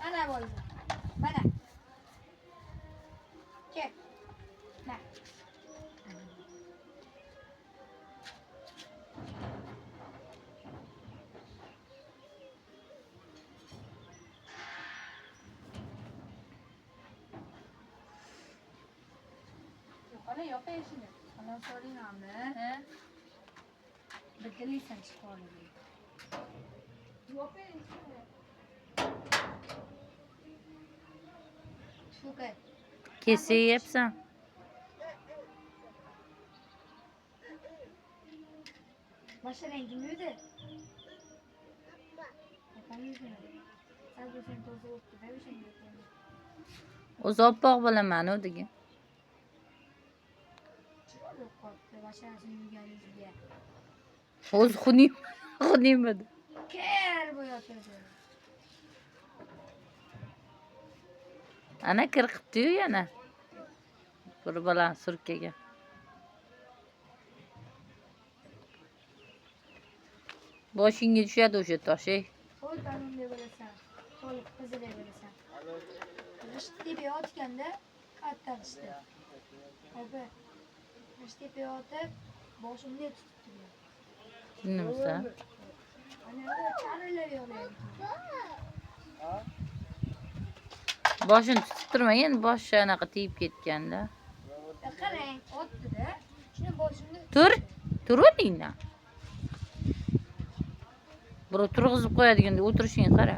Mana bo'ldi. Mana. Kel. Mana. Ana yoqa ishini. Ana so'ring hamni. Ha? Bittalisan chiqoldi. Yoqa ishini. Shukay. Keseyapsan. Mashinang kimydi? Qaniydi? Sadda sen to'g'ri o'tdi-da o'shanga. O'zi oppoq bilaman u degan. Yo'q qoldi, mashinasini yurganingizga. O'zi xunimadi. Ker bo'yotdi. Ana kirqibdi-yu yana. Bir balan surkaga. Boshingga tushadi o'sha tosh, ey. Qo'y tanimda bo'lasan. To'liq qizilay bo'lasan. G'ishtga otganda qattiq g'ishti. Opa. G'ishtga otib, boshimni tutib turgan. Nimsa? Ana charilar yo'laydi. Boshini tutib turmagan, boshi anaqa tegib ketganda. Qarang, otdi-da. Shuni boshimni Tur o'rningdan. Birov turg'izib qo'yadiganda o'tirishingni qara.